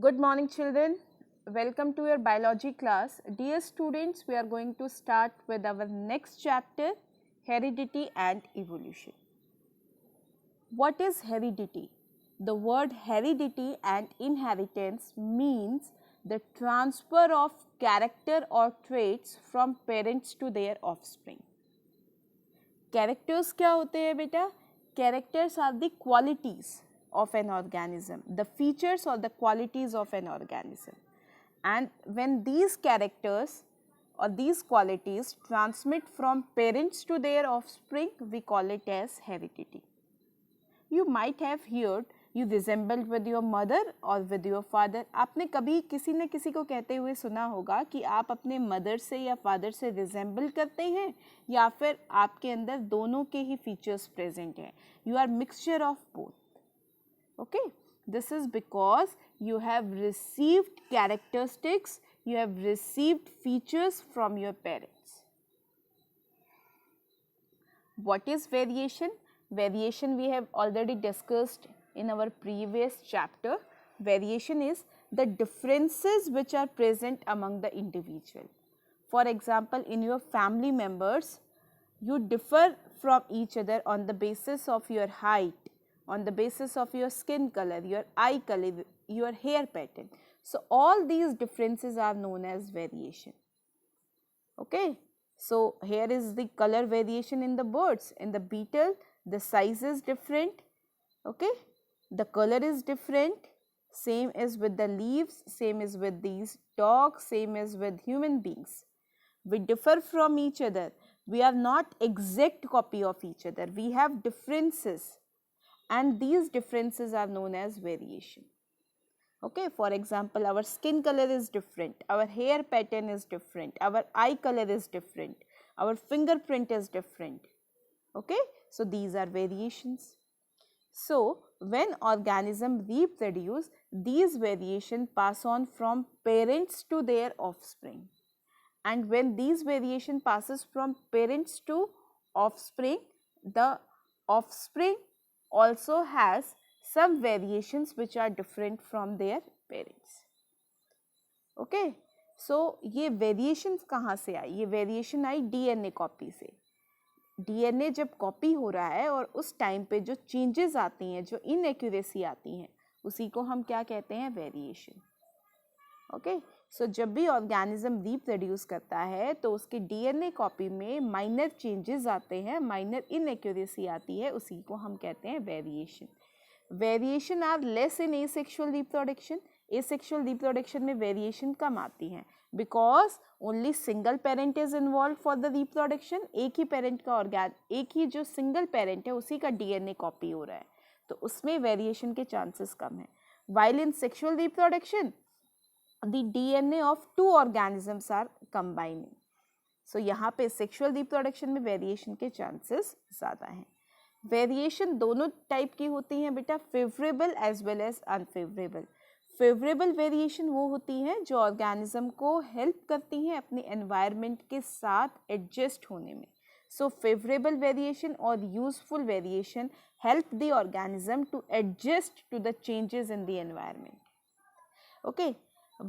Good morning, children. Welcome to your biology class. Dear students, we are going to start with our next chapter, heredity and evolution. What is heredity? The word heredity and inheritance means the transfer of character or traits from parents to their offspring. Characters क्या होते हैं बेटा? Characters are the qualities of an organism, the features or the qualities of an organism. And when these characters or these qualities transmit from parents to their offspring, we call it as heredity. You might have heard you resembled with your mother or with your father. आपने कभी किसी न किसी को कहते हुए सुना होगा कि आप अपने मदर से या फादर से रिजेंबल करते हैं या फिर आपके अंदर दोनों के ही फीचर्स प्रेजेंट हैं. You are mixture of both. Okay, this is because you have received characteristics, you have received features from your parents. What is variation? Variation we have already discussed in our previous chapter. Variation is the differences which are present among the individual. For example, in your family members, you differ from each other on the basis of your height, on the basis of your skin color, your eye color, your hair pattern. So, all these differences are known as variation. Okay. So, here is the color variation in the birds. In the beetle, the size is different. Okay. The color is different. Same is with the leaves, same is with these dogs, same is with human beings. We differ from each other. We are not exact copy of each other. We have differences. And these differences are known as variation. Okay, for example, our skin color is different, our hair pattern is different, our eye color is different, our fingerprint is different. Okay, so these are variations. So, when organisms reproduce, these variations pass on from parents to their offspring. And when these variation passes from parents to offspring, the offspring also has some variations which are different from their parents. Okay, so ये variations कहाँ से आई? ये variation आई DNA copy से. DNA जब copy हो रहा है और उस टाइम पे जो चेंजेस आती हैं, जो इनएक्यूरेसी आती हैं, उसी को हम क्या कहते हैं? वेरिएशन. ओके, सो जब भी ऑर्गेनिज्म रिप्रोड्यूस करता है तो उसके डीएनए कॉपी में माइनर चेंजेस आते हैं, माइनर इनएक्यूरेसी आती है, उसी को हम कहते हैं variation. Variation are less in asexual reproduction. Asexual reproduction में वेरिएशन कम आती हैं because only single parent is involve for the reproduction. एक ही पेरेंट का एक ही जो सिंगल पेरेंट है उसी का डीएनए कॉपी हो रहा है, तो उसमें वेरिएशन के चांसेस कम है. While in sexual reproduction the DNA of two organisms are combining. So, यहाँ पे sexual reproduction में variation के chances ज़्यादा हैं. Variation दोनों type की होती हैं बेटा, favorable as well as unfavorable. Favorable variation वो होती हैं जो organism को help करती हैं अपने environment के साथ adjust होने में. So, favorable variation or useful variation help the organism to adjust to the changes in the environment. Okay.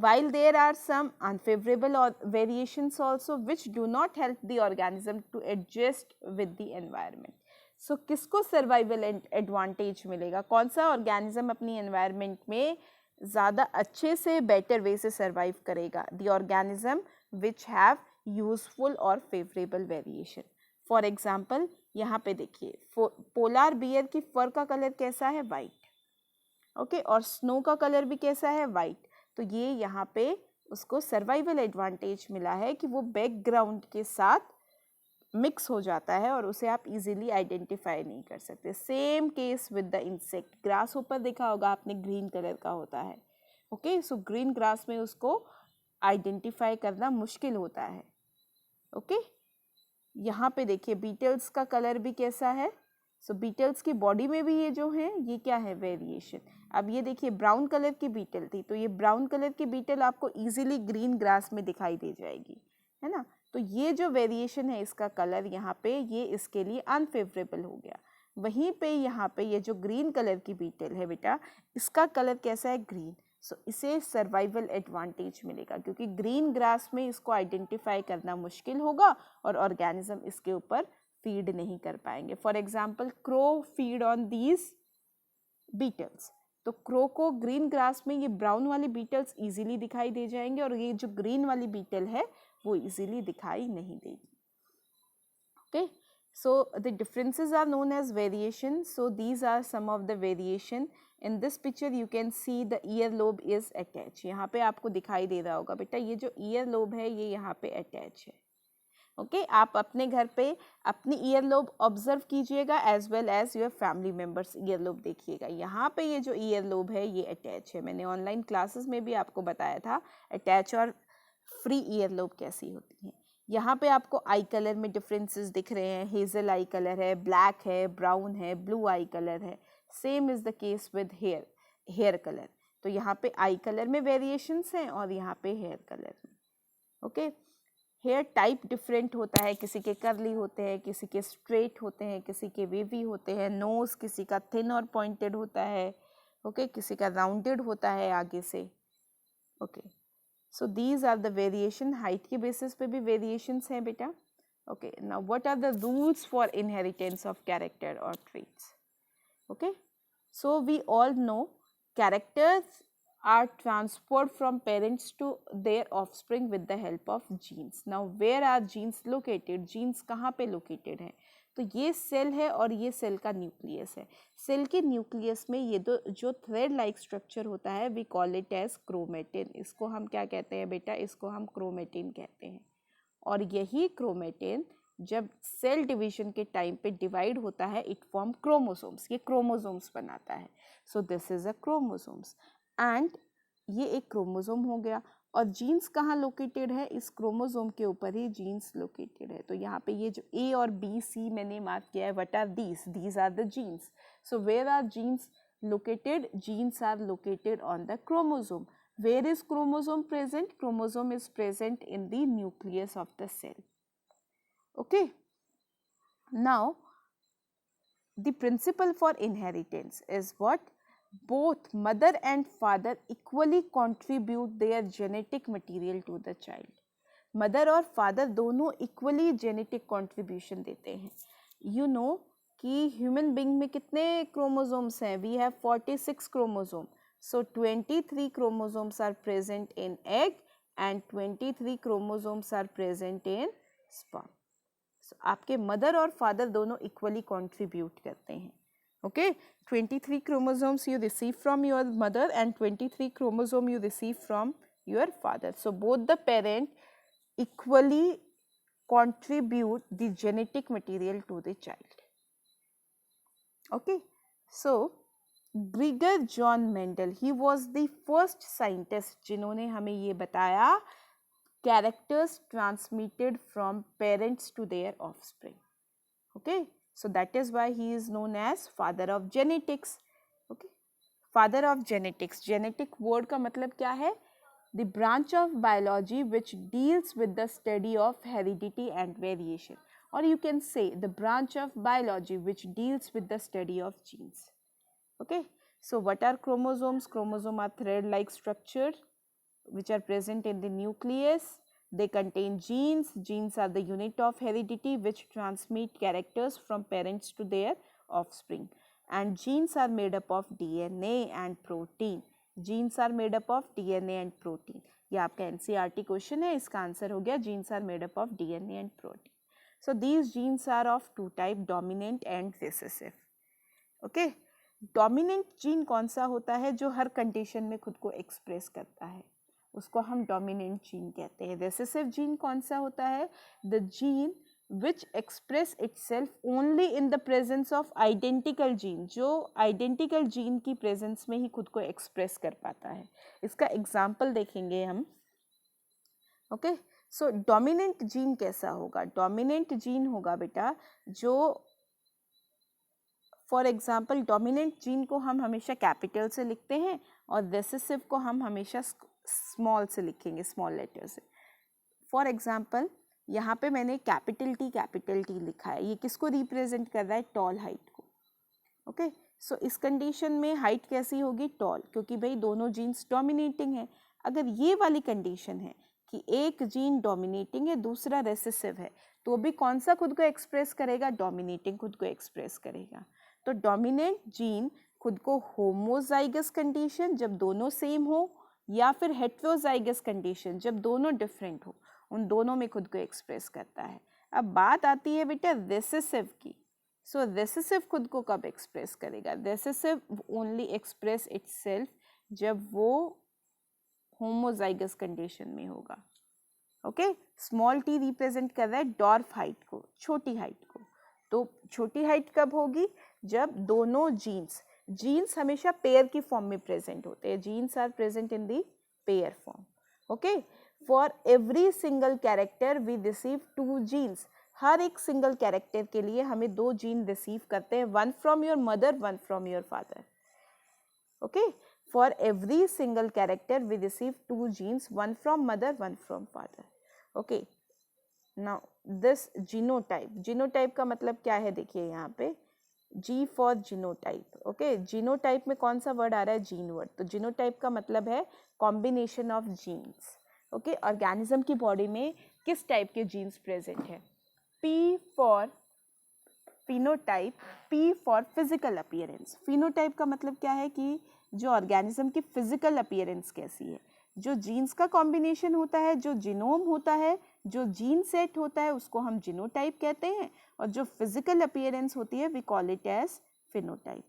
While there are some unfavorable or variations also which do not help the organism to adjust with the environment. So, किसको survival advantage मिलेगा? कौन सा organism अपनी environment में ज़्यादा अच्छे से better way से survive करेगा? The organism which have useful or favorable variation. For example, यहाँ पे देखिए polar bear की fur का color कैसा है? White. Okay, और snow का color भी कैसा है? White. तो ये यहाँ पे उसको सर्वाइवल एडवांटेज मिला है कि वो बैकग्राउंड के साथ मिक्स हो जाता है और उसे आप इजीली आइडेंटिफाई नहीं कर सकते. Same case with the insect. Grass ऊपर देखा होगा आपने, ग्रीन कलर का होता है. ओके, सो ग्रीन ग्रास में उसको आइडेंटिफाई करना मुश्किल होता है. ओके, यहाँ पे देखिए बीटल्स का कलर भी कैसा है. सो बीटल्स की बॉडी में भी ये जो है ये क्या है? वेरिएशन. अब ये देखिए ब्राउन कलर की बीटल थी, तो ये ब्राउन कलर की बीटल आपको इजीली ग्रीन ग्रास में दिखाई दे जाएगी, है ना. तो ये जो वेरिएशन है इसका कलर यहाँ पे, ये इसके लिए अनफेवरेबल हो गया. वहीं पे यहाँ पे ये जो ग्रीन कलर की बीटल है बेटा, इसका कलर कैसा है? ग्रीन. सो इसे सर्वाइवल एडवांटेज मिलेगा, क्योंकि ग्रीन ग्रास में इसको आइडेंटिफाई करना मुश्किल होगा और ऑर्गेनिज्म इसके ऊपर फीड नहीं कर पाएंगे. For example crow feed on these beetles. तो क्रो को ग्रीन ग्रास में ये ब्राउन वाली बीटल्स इजीली दिखाई दे जाएंगे और ये जो ग्रीन वाली बीटल है वो इजीली दिखाई नहीं देगी. Okay, so the differences are known as variation. So these are some of the variation. In this picture you can see the ear lobe is attached. यहाँ पे आपको दिखाई दे रहा होगा बेटा, ये जो ear lobe है ये यहाँ पे attach है. ओके आप अपने घर पे अपनी ईयर लोब ऑब्जर्व कीजिएगा as well as your family members ear lobe देखिएगा. यहाँ पे ये जो ईयर लोब है ये अटैच है. मैंने ऑनलाइन क्लासेस में भी आपको बताया था अटैच और फ्री ईयर लोब कैसी होती हैं. यहाँ पे आपको आई कलर में डिफरेंसेस दिख रहे हैं. हेजल आई कलर है, ब्लैक है, ब्राउन है, ब्लू आई कलर है. Same is the case with hair colour. तो यहाँ पे आई कलर में वेरिएशंस हैं और यहाँ पे हेयर कलर में. ओके हेयर टाइप डिफरेंट होता है, किसी के कर्ली होते हैं, किसी के स्ट्रेट होते हैं, किसी के वेवी होते हैं. नोज किसी का थिन और पॉइंटेड होता है. ओके किसी का राउंडेड होता है आगे से. Okay so these are the variation. Height के बेसिस पे भी वेरिएशंस हैं बेटा. Okay now what are the rules for inheritance of character और traits. Okay so we all know characters are transferred from parents to their offspring with the help of genes. Now where are genes located? genes कहाँ पे located हैं? तो ये cell है और ये cell का न्यूक्लियस है. सेल के न्यूक्लियस में ये जो थ्रेड लाइक स्ट्रक्चर होता है we call it as chromatin. इसको हम क्या कहते हैं बेटा? इसको हम क्रोमेटिन कहते हैं. और यही क्रोमेटिन जब सेल डिवीजन के टाइम पे डिवाइड होता है इट फॉर्म क्रोमोसोम्स. ये क्रोमोसोम्स बनाता है. So this is a chromosomes and ये एक क्रोमोसोम हो गया. और जीन्स कहाँ लोकेटेड है? इस क्रोमोसोम के ऊपर ही जीन्स लोकेटेड है. तो यहाँ पे ये जो ए और बी सी मैंने मार्क किया है, what are these? These are the genes. So where are genes located? genes are located on the chromosome. Where is chromosome present? Chromosome is present in the nucleus of the cell. Okay. Now the principle for inheritance is what? Both mother and father equally contribute their genetic material to the child. Mother और father दोनों equally genetic contribution देते हैं. You know कि human being में कितने chromosomes हैं? We have 46 chromosome. So 23 chromosomes are present in egg and 23 chromosomes are present in sperm. So आपके mother और फादर दोनों इक्वली कॉन्ट्रीब्यूट करते हैं. Okay, 23 chromosomes you receive from your mother and 23 chromosome you receive from your father. So both the parent equally contribute the genetic material to the child. Okay, so Gregor John Mendel, he was the first scientist जिन्होंने हमें ये बताया characters transmitted from parents to their offspring. Okay. So that is why he is known as father of genetics. Okay, father of genetics. Genetic word का मतलब क्या है? The branch of biology which deals with the study of heredity and variation, or you can say the branch of biology which deals with the study of genes. Okay, so what are chromosomes? Chromosomes are thread-like structures which are present in the nucleus. They contain genes. Genes are the unit of heredity which transmit characters from parents to their offspring. And genes are made up of DNA and protein. Genes are made up of DNA and protein. ये आपका NCERT question है, इसका answer हो गया genes are made up of DNA and protein. So these genes are of two type, dominant and recessive. Okay, dominant gene कौन सा होता है? जो हर कंडीशन में खुद को एक्सप्रेस करता है, उसको हम डोमिनेंट जीन कहते हैं. रेसेसिव जीन कौन सा होता है? The gene which express itself only in the presence of identical gene. जो आइडेंटिकल जीन की प्रेजेंस में ही खुद को एक्सप्रेस कर पाता है. इसका एग्जाम्पल देखेंगे हम. ओके सो डोमिनेंट जीन कैसा होगा? डोमिनेंट जीन होगा बेटा जो, फॉर एग्जाम्पल डोमिनेंट जीन को हम हमेशा कैपिटल से लिखते हैं और रेसेसिव को हम हमेशा स्मॉल से लिखेंगे, स्मॉल लेटर से. फॉर एग्जाम्पल यहाँ पे मैंने कैपिटल टी लिखा है. ये किसको रिप्रेजेंट कर रहा है? टॉल हाइट को. ओके सो इस कंडीशन में हाइट कैसी होगी, टॉल, क्योंकि भाई दोनों जीन्स डोमिनेटिंग है। अगर ये वाली कंडीशन है कि एक जीन डोमिनेटिंग है दूसरा रेसेसिव है, तो भी कौन सा खुद को एक्सप्रेस करेगा, डोमिनेटिंग खुद को एक्सप्रेस करेगा। तो डोमिनेंट जीन खुद को होमोजाइगस कंडीशन जब दोनों सेम हो, या फिर हेट्रोजाइगस कंडीशन जब दोनों डिफरेंट हो, उन दोनों में खुद को एक्सप्रेस करता है। अब बात आती है बेटा रेसेसिव की। सो रेसेसिव खुद को कब एक्सप्रेस करेगा, रेसेसिव ओनली एक्सप्रेस इटसेल्फ जब वो होमोजाइगस कंडीशन में होगा। ओके, स्मॉल टी रिप्रेजेंट कर रहा है डॉर्फ हाइट को, छोटी हाइट को। तो छोटी हाइट कब होगी, जब दोनों जीन्स हमेशा पेयर की फॉर्म में प्रेजेंट होते हैं, genes are present in the pair form. Okay, for every single character we receive 2 genes. हर एक सिंगल कैरेक्टर के लिए हमें 2 जीन रिसीव करते हैं, 1 from your mother 1 from your father. Okay, for every single character we receive 2 genes, 1 from mother 1 from father. Okay, now this genotype का मतलब क्या है, देखिए यहाँ पे G for genotype. Okay, genotype में कौन सा वर्ड आ रहा है, जीन वर्ड। तो जीनोटाइप का मतलब है combination of genes. Okay, organism की बॉडी में किस टाइप के जीन्स प्रेजेंट है, P for phenotype, P for physical appearance. Phenotype का मतलब क्या है कि जो ऑर्गेनिज्म की फिजिकल अपीयरेंस कैसी है, जो जीन्स का कॉम्बिनेशन होता है, जो जीनोम होता है, जो जीन सेट होता है, उसको हम जीनोटाइप कहते हैं, और जो फिजिकल अपीयरेंस होती है we call it as phenotype.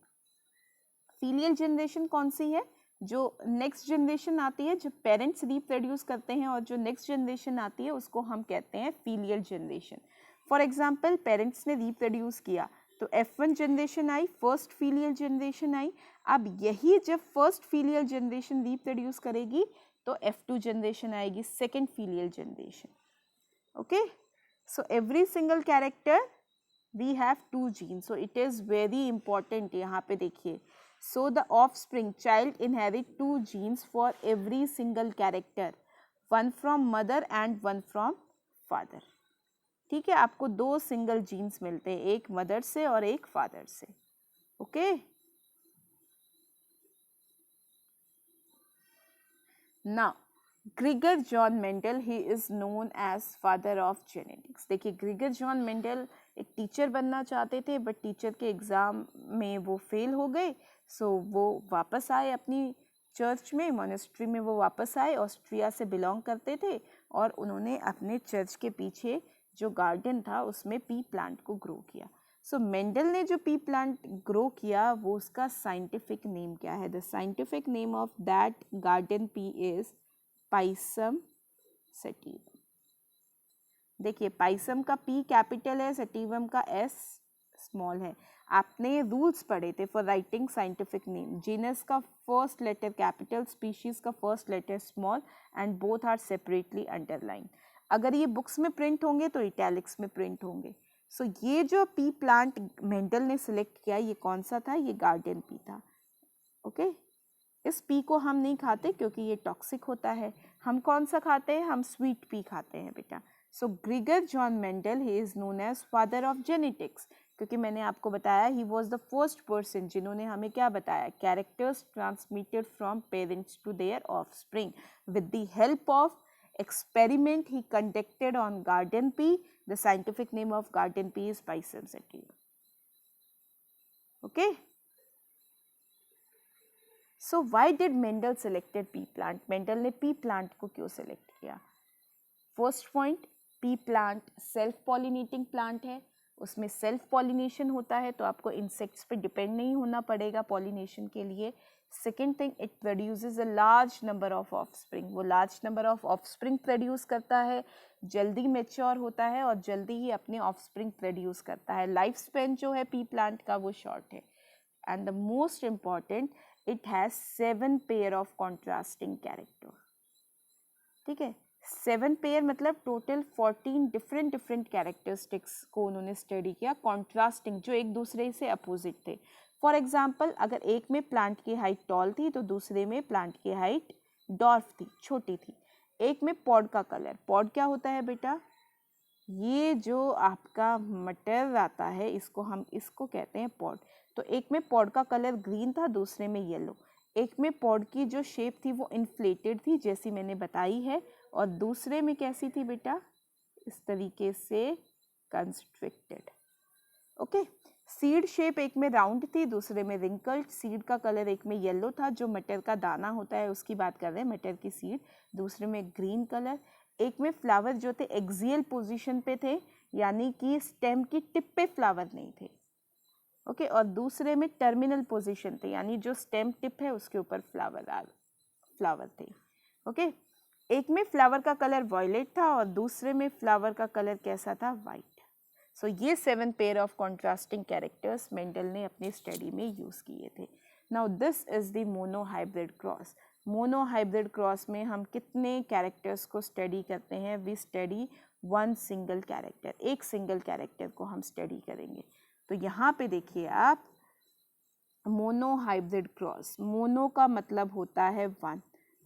Filial generation कौन सी है, जो नेक्स्ट जनरेशन आती है, जब पेरेंट्स रिप्रोड्यूस करते हैं और जो नेक्स्ट जनरेशन आती है उसको हम कहते हैं filial generation. For example, parents ने रिप्रोड्यूस किया तो F1 जनरेशन आई, फर्स्ट फीलियल जनरेशन आई। अब यही जब फर्स्ट फीलियल जनरेशन रिप्रोड्यूस करेगी तो F2 जनरेशन आएगी, second filial generation. Okay, so every single character we have 2 genes, so it is very important. यहाँ पे देखिए, so the offspring child inherit 2 genes for every single character, 1 from mother and 1 from father. ठीक है, आपको 2 single jeans मिलते हैं, एक mother से और एक फादर से। Okay, now Gregor John Mendel, he is known as father of genetics. देखिए, ग्रीगर जॉन मेंडल एक टीचर बनना चाहते थे, बट टीचर के एग्ज़ाम में वो फेल हो गए। सो वो वापस आए अपनी चर्च में, मोनेस्ट्री में वो वापस आए, ऑस्ट्रिया से बिलोंग करते थे, और उन्होंने अपने चर्च के पीछे जो गार्डन था उसमें पी प्लांट को ग्रो किया। सो मेंडल ने जो पी प्लांट ग्रो किया वो उसका साइंटिफिक नेम क्या है, the scientific name of that garden pea is Pisum sativum. देखिए, पाइसम का पी कैपिटल है, सैटिवम का एस स्मॉल है। आपने रूल्स पढ़े थे for writing scientific name, genus का फर्स्ट लेटर कैपिटल, स्पीशीज का first letter small, and both are separately underline. अगर ये बुक्स में प्रिंट होंगे तो इटैलिक्स में प्रिंट होंगे। सो ये जो पी प्लांट मेंडल ने सिलेक्ट किया, ये कौन सा था, ये गार्डन पी था। ओके, इस पी को हम नहीं खाते क्योंकि ये टॉक्सिक होता है। हम कौन सा खाते हैं, हम स्वीट पी खाते हैं बेटा। So Gregor John Mendel, he is known as father of genetics, क्योंकि मैंने आपको बताया he was the first person जिन्होंने हमें क्या बताया, characters transmitted from parents to their offspring with the help of experiment he conducted on garden pea. The scientific name of garden pea is Pisum sativum. Okay, so why did Mendel selected pea plant? Mendel ने pea plant को क्यों select किया? First point, pea plant self pollinating plant है, उसमें self pollination होता है, तो आपको insects पे depend नहीं होना पड़ेगा pollination के लिए। Second thing, it produces a large number of offspring, वो large number of offspring produce करता है, जल्दी मैच्योर होता है और जल्दी ही अपने ऑफस्प्रिंग प्रोड्यूस करता है। लाइफ स्पेन जो है पी प्लांट का वो शॉर्ट है। And the most important, it has 7 pair of contrasting character. ठीक है, 7 पेयर मतलब टोटल 14 डिफरेंट कैरेक्टरिस्टिक्स को उन्होंने स्टडी किया, कॉन्ट्रास्टिंग, जो एक दूसरे से अपोजिट थे। फॉर एग्जाम्पल, अगर एक में प्लांट की हाइट टॉल थी तो दूसरे में प्लांट की हाइट डॉर्फ थी, छोटी थी। एक में पॉड का कलर, पॉड क्या होता है बेटा, ये जो आपका मटर आता है इसको कहते हैं पॉड। तो एक में पॉड का कलर ग्रीन था, दूसरे में येलो। एक में पॉड की जो शेप थी वो इन्फ्लेटेड थी जैसी मैंने बताई है, और दूसरे में कैसी थी बेटा, इस तरीके से कंस्ट्रिक्टेड। ओके, सीड शेप एक में राउंड थी, दूसरे में रिंकल्ड। सीड का कलर एक में येलो था, जो मटर का दाना होता है उसकी बात कर रहे हैं, मटर की सीड। दूसरे में ग्रीन कलर। एक में फ्लावर जो थे एक्सियल पोजीशन पे थे, यानी कि स्टेम की टिप पे फ्लावर नहीं थे। ओके, और दूसरे में टर्मिनल पोजीशन थे, यानी जो स्टेम टिप है उसके ऊपर फ्लावर थे। ओके, एक में फ्लावर का कलर वॉयलेट था और दूसरे में फ्लावर का कलर कैसा था, वाइट। सो ये 7 pair of contrasting characters Mendel ने अपनी स्टडी में यूज किए थे। Now this is the monohybrid cross. Monohybrid cross में हम कितने कैरेक्टर्स को स्टडी करते हैं, we study one single character, एक सिंगल कैरेक्टर को हम स्टडी करेंगे। तो यहाँ पे देखिए आप, मोनोहाइब्रिड क्रॉस, मोनो का मतलब होता है वन,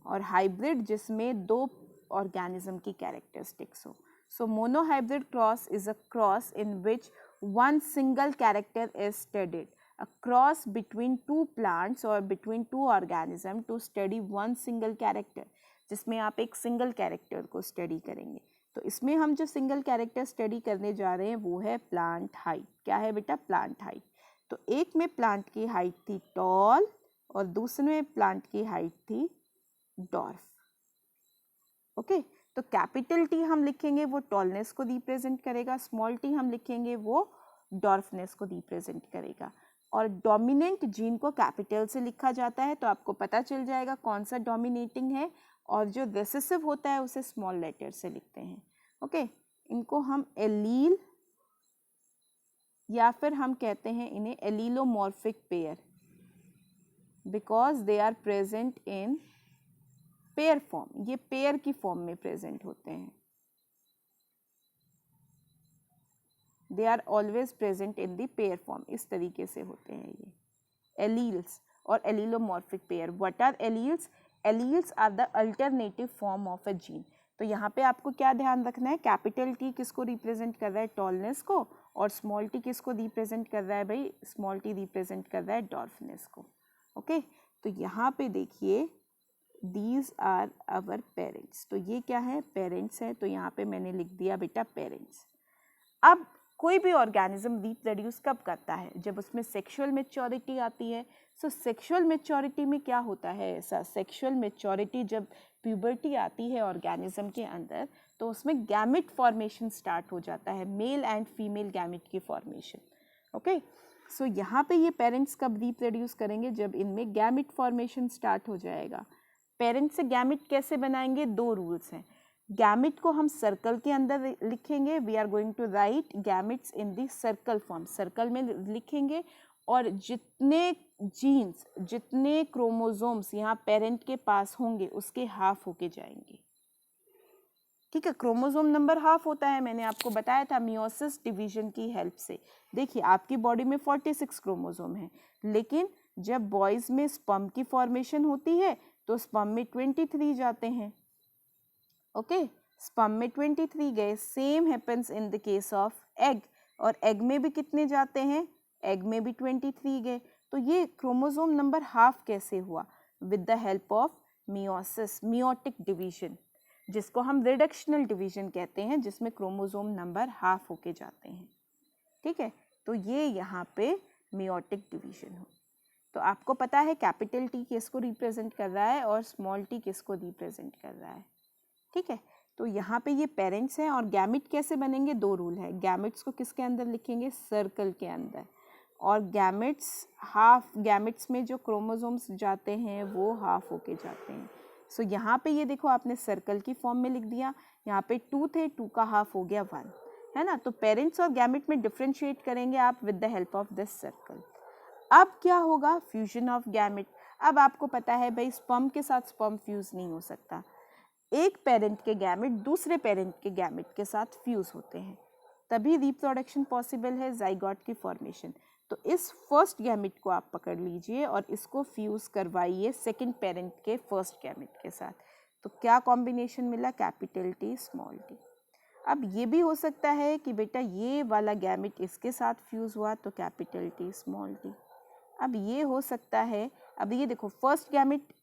और हाइब्रिड जिसमें दो ऑर्गेनिज्म की कैरेक्टरिस्टिक्स हो। So monohybrid cross is a cross in which one single character is studied. A cross between two plants or between two organisms to study one single character, जिसमें आप एक single character को study करेंगे। तो इसमें हम जो सिंगल कैरेक्टर स्टडी करने जा रहे हैं वो है प्लांट हाइट। क्या है बेटा, प्लांट हाइट। तो एक में प्लांट की हाइट थी टॉल और दूसरे में प्लांट की हाइट थी डॉर्फ। ओके, तो कैपिटल टी हम लिखेंगे वो टॉलनेस को रिप्रेजेंट करेगा, स्मॉल टी हम लिखेंगे वो डॉर्फनेस को रिप्रेजेंट करेगा। और डोमिनेंट जीन को कैपिटल से लिखा जाता है, तो आपको पता चल जाएगा कौन सा डोमिनेटिंग है, और जो रिसेसिव होता है उसे स्मॉल लेटर से लिखते हैं। ओके, इनको हम एलील या फिर हम कहते हैं इन्हें allelomorphic pair, because they are present in pair form. ये पेयर की फॉर्म में प्रेजेंट होते हैं, they are always present in the pair form. इस तरीके से होते हैं ये एलील्स और allelomorphic pair. What are alleles? Alleles are the alternative form of a gene. तो यहाँ पे आपको क्या ध्यान रखना है, कैपिटल टी किसको रिप्रेजेंट कर रहा है, टॉलनेस को, और स्मॉल टी किसको रिप्रेजेंट कर रहा है भाई, स्मॉल टी रिप्रेजेंट कर रहा है डॉर्फनेस को। ओके, तो यहाँ पे देखिए These are our parents। तो ये क्या है, पेरेंट्स है, तो यहाँ पे मैंने लिख दिया बेटा पेरेंट्स। अब कोई भी ऑर्गेनिज्म रिप्रोड्यूस कब करता है, जब उसमें सेक्सुअल मैच्योरिटी आती है। सो सेक्सुअल मैच्योरिटी में क्या होता है ऐसा, सेक्सुअल मैच्योरिटी जब प्यूबर्टी आती है ऑर्गेनिज्म के अंदर, तो उसमें गैमेट फॉर्मेशन स्टार्ट हो जाता है, मेल एंड फीमेल गैमेट की फॉर्मेशन। ओके, सो यहाँ पे ये पेरेंट्स कब रिप्रोड्यूस करेंगे, जब इनमें गैमेट फॉर्मेशन स्टार्ट हो जाएगा। पेरेंट्स से गैमेट कैसे बनाएंगे, दो रूल्स हैं। गैमेट को हम सर्कल के अंदर लिखेंगे, we are going to write gametes in the circle form, circle में लिखेंगे, और जितने जीन्स, जितने क्रोमोसोम्स यहाँ पेरेंट के पास होंगे उसके हाफ होके जाएंगे। ठीक है, क्रोमोसोम नंबर हाफ होता है, मैंने आपको बताया था मियोसिस डिवीजन की हेल्प से। देखिए आपकी बॉडी में 46 क्रोमोसोम है, लेकिन जब बॉयज में स्पर्म की फॉर्मेशन होती है तो स्पर्म में 23 जाते हैं। ओके, स्पर्म में 23 गए। Same happens in the case of egg, और एग में भी कितने जाते हैं, एग में भी 23 गए। तो ये क्रोमोसोम नंबर हाफ कैसे हुआ, with the help of meiosis, meiotic division, जिसको हम रिडक्शनल डिवीजन कहते हैं, जिसमें क्रोमोसोम नंबर हाफ होके जाते हैं। ठीक है, तो ये यहाँ पे मियोटिक डिवीजन हो। तो आपको पता है कैपिटल टी किसको रिप्रेजेंट कर रहा है और स्मॉल टी किसको रिप्रेजेंट कर रहा है। ठीक है, तो यहाँ पे ये पेरेंट्स हैं, और गैमेट कैसे बनेंगे, दो रूल है। गैमेट्स को किसके अंदर लिखेंगे, सर्कल के अंदर, और गैमेट्स हाफ, गैमेट्स में जो क्रोमोसोम्स जाते हैं वो हाफ होके जाते हैं। सो यहाँ पे ये देखो आपने सर्कल की फॉर्म में लिख दिया, यहाँ पे 2 थे, 2 का हाफ हो गया 1, है ना। तो पेरेंट्स और गैमेट में डिफ्रेंशिएट करेंगे आप with the help of this circle. अब क्या होगा, फ्यूजन ऑफ गैमेट। अब आपको पता है भाई स्पर्म के साथ स्पर्म फ्यूज नहीं हो सकता, एक पेरेंट के गैमेट दूसरे पेरेंट के गैमेट के साथ फ्यूज होते हैं, तभी रिप्रोडक्शन पॉसिबल है, जाइगोट की फॉर्मेशन। तो इस फर्स्ट गैमेट को आप पकड़ लीजिए और इसको फ्यूज करवाइए सेकंड पेरेंट के फर्स्ट गैमेट के साथ। तो क्या कॉम्बिनेशन मिला, कैपिटल टी स्मॉल टी। अब ये भी हो सकता है कि बेटा ये वाला गैमेट इसके साथ फ्यूज़ हुआ तो कैपिटल टी स्मॉल टी। अब ये हो सकता है, अब ये देखो फर्स्ट गैमेट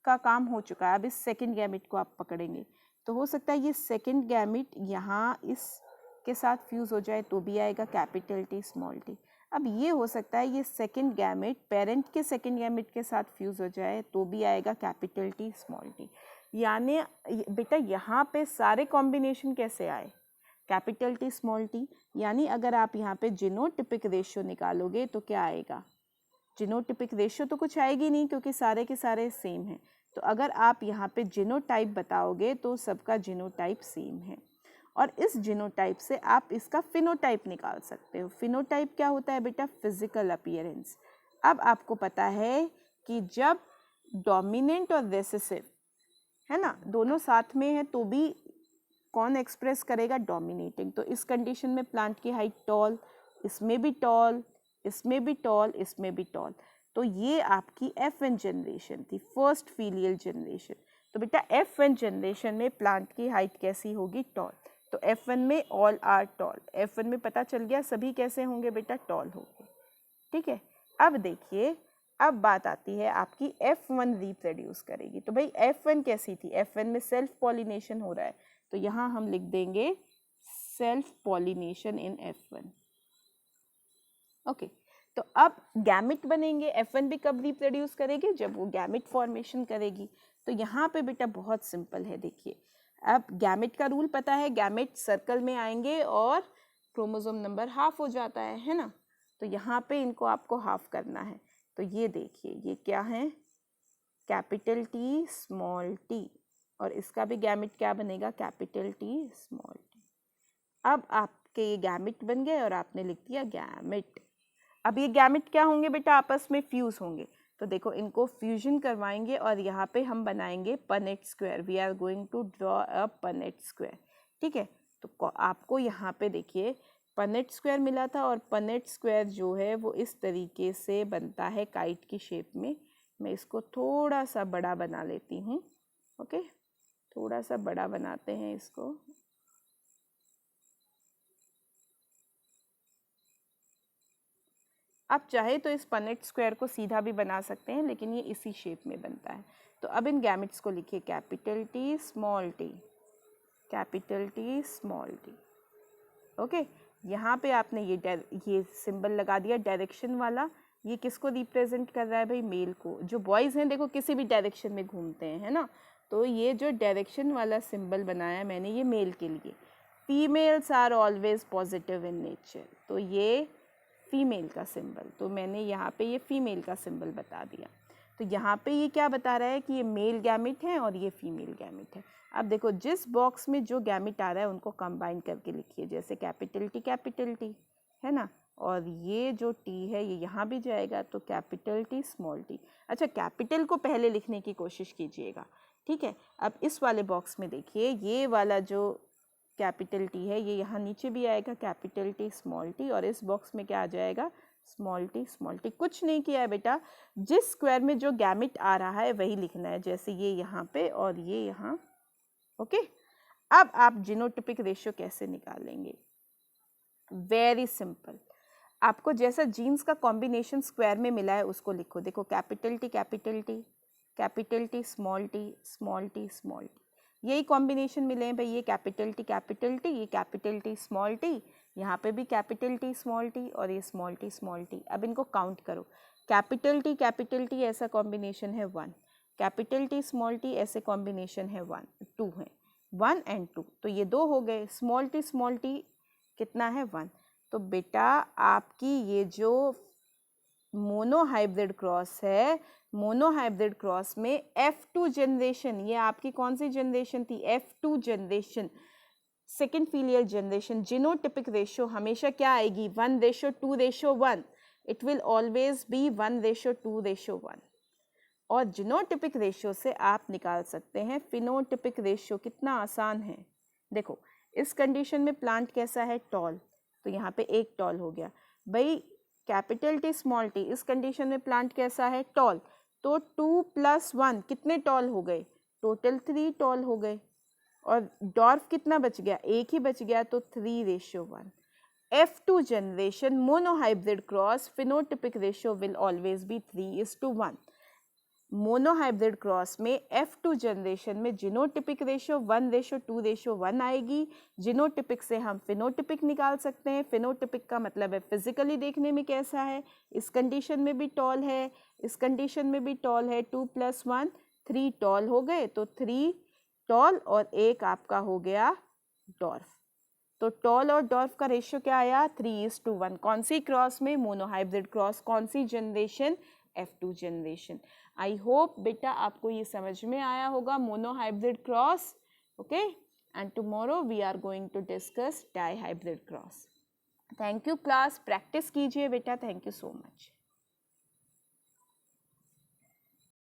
का काम हो चुका है, अब इस सेकंड गैमेट को आप पकड़ेंगे तो हो सकता है ये सेकंड गैमेट यहाँ इसके साथ फ्यूज़ हो जाए तो भी आएगा कैपिटल टी स्मॉल टी। अब ये हो सकता है ये सेकंड गैमेट पेरेंट के सेकंड गैमेट के साथ फ्यूज़ हो जाए तो भी आएगा कैपिटल टी स्मॉल टी। यानी बेटा यहाँ पे सारे कॉम्बिनेशन कैसे आए, कैपिटल टी स्मॉल टी। यानी अगर आप यहाँ पे जीनोटिपिक रेशियो निकालोगे तो क्या आएगा, जीनोटिपिक रेशियो तो कुछ आएगी नहीं क्योंकि सारे के सारे सेम हैं। तो अगर आप यहाँ पे जीनोटाइप बताओगे तो सबका जीनोटाइप सेम है और इस जीनोटाइप से आप इसका फिनोटाइप निकाल सकते हो। फिनोटाइप क्या होता है बेटा, फिजिकल अपीयरेंस। अब आपको पता है कि जब डोमिनेंट और रेसेसिव है ना दोनों साथ में है तो भी कौन एक्सप्रेस करेगा, डोमिनेटिंग। तो इस कंडीशन में प्लांट की हाइट टॉल, इसमें भी टॉल, इसमें भी टॉल, इसमें भी टॉल। तो ये आपकी F1 जनरेशन थी, फर्स्ट फीलियल जनरेशन। तो बेटा F1 जनरेशन में प्लांट की हाइट कैसी होगी, टॉल। तो F1 में ऑल आर टॉल, F1 में पता चल गया सभी कैसे होंगे बेटा, टॉल होंगे। ठीक है, अब देखिए अब बात आती है आपकी F1 रिप्रोड्यूस करेगी। तो भाई F1 कैसी थी, F1 में सेल्फ पॉलिनेशन हो रहा है तो यहाँ हम लिख देंगे self pollination in F1। Okay, तो अब गैमेट बनेंगे। F1 भी कब रिप्रोड्यूस करेगी, जब वो गैमेट फॉर्मेशन करेगी। तो यहाँ पे बेटा बहुत सिंपल है, देखिए अब गैमेट का रूल पता है, गैमेट सर्कल में आएंगे और क्रोमोसोम नंबर हाफ हो जाता है ना। तो यहाँ पे इनको आपको हाफ करना है। तो ये देखिए ये क्या है, कैपिटल टी स्मॉल टी, और इसका भी गैमेट क्या बनेगा, कैपिटल टी स्मॉल टी। अब आपके ये गैमेट बन गए और आपने लिख दिया गैमेट। अब ये गैमेट क्या होंगे बेटा, आपस में फ्यूज होंगे। तो देखो इनको फ्यूजन करवाएंगे और यहाँ पे हम बनाएंगे Punnett square. We are going to draw a Punnett square. ठीक है, तो आपको यहाँ पे देखिए पनेट स्क्वायर मिला था और पनेट स्क्वायर जो है वो इस तरीके से बनता है काइट की शेप में। मैं इसको थोड़ा सा बड़ा बना लेती हूँ। ओके, थोड़ा सा बड़ा बनाते हैं इसको। आप चाहे तो इस पनेट स्क्वायर को सीधा भी बना सकते हैं लेकिन ये इसी शेप में बनता है। तो अब इन गैमेट्स को लिखिए capital T small T, capital T small T. Okay, यहाँ पे आपने ये सिंबल लगा दिया डायरेक्शन वाला। ये किसको रिप्रेजेंट कर रहा है भाई, मेल को। जो बॉयज़ हैं देखो किसी भी डायरेक्शन में घूमते हैं, है ना। तो ये जो डायरेक्शन वाला सिंबल बनाया मैंने ये मेल के लिए। Females are always positive in nature, तो ये फीमेल का सिंबल, तो मैंने यहाँ पे ये फीमेल का सिंबल बता दिया। तो यहाँ पे ये क्या बता रहा है कि ये मेल गैमेट है और ये फीमेल गैमेट है। अब देखो जिस बॉक्स में जो गैमेट आ रहा है उनको कंबाइन करके लिखिए, जैसे कैपिटल टी है ना, और ये जो टी है ये यहाँ भी जाएगा तो कैपिटल टी स्मॉल टी। अच्छा, कैपिटल को पहले लिखने की कोशिश कीजिएगा, ठीक है। अब इस वाले बॉक्स में देखिए ये वाला जो कैपिटल टी है ये यहाँ नीचे भी आएगा कैपिटल टी स्मॉल टी, और इस बॉक्स में क्या आ जाएगा, स्मॉल टी। कुछ नहीं किया है बेटा, जिस स्क्वायर में जो गैमेट आ रहा है वही लिखना है, जैसे ये यहाँ पे और ये यहाँ। ओके, अब आप जीनोटिपिक रेशियो कैसे निकालेंगे, वेरी सिंपल। आपको जैसा जीन्स का कॉम्बिनेशन स्क्वायर में मिला है उसको लिखो। देखो capital T capital T, capital T small T, small T small T, यही कॉम्बिनेशन मिले हैं भाई। ये कैपिटल टी, ये कैपिटल टी स्मॉल टी, यहाँ पे भी कैपिटल टी स्मॉल टी और ये स्मॉल टी। अब इनको काउंट करो, कैपिटल टी ऐसा कॉम्बिनेशन है 1, कैपिटल टी स्मॉल टी ऐसे कॉम्बिनेशन है 1, 2 है, 1 and 2, तो ये 2 हो गए। स्मॉल टी कितना है, 1। तो बेटा आपकी ये जो मोनोहाइब्रिड क्रॉस है, मोनोहाइब्रिड क्रॉस में F2 जनरेशन, ये आपकी कौन सी जनरेशन थी, F2 generation, second filial generation. Genotypic ratio हमेशा क्या आएगी, 1:2:1। It will always be 1:2:1। और जीनोटिपिक रेशियो से आप निकाल सकते हैं फिनोटिपिक रेशियो। कितना आसान है, देखो इस कंडीशन में प्लांट कैसा है, टॉल, तो यहाँ पे 1 टॉल हो गया भाई। कैपिटल टी स्मॉल टी, इस कंडीशन में प्लांट कैसा है, टॉल, तो 2 + 1 कितने टॉल हो गए, टोटल 3 टॉल हो गए। और डॉर्फ कितना बच गया, एक ही बच गया, तो 3:1. F2 generation monohybrid cross phenotypic ratio will always be 3:1. Monohybrid cross में F2 जनरेशन में जीनोटिपिक रेशियो 1:2:1 आएगी. जीनोटिपिक से हम फिनोटिपिक निकाल सकते हैं. फिनोटिपिक का मतलब है फिजिकली देखने में कैसा है. इस कंडीशन में भी टॉल है, इस कंडीशन में भी टॉल है. 2 + 1 3 टॉल हो गए, तो 3 टॉल और 1 आपका हो गया डॉर्फ. तो टॉल और डॉर्फ का रेशियो क्या आया, 3:1. कौन सी क्रॉस में, मोनोहाइब्रिड क्रॉस. कौन सी generation, F2 generation. I hope बेटा आपको ये समझ में आया होगा monohybrid cross. Okay, and tomorrow we are going to discuss dihybrid cross. Thank you class, practice कीजिए बेटा. Thank you so much.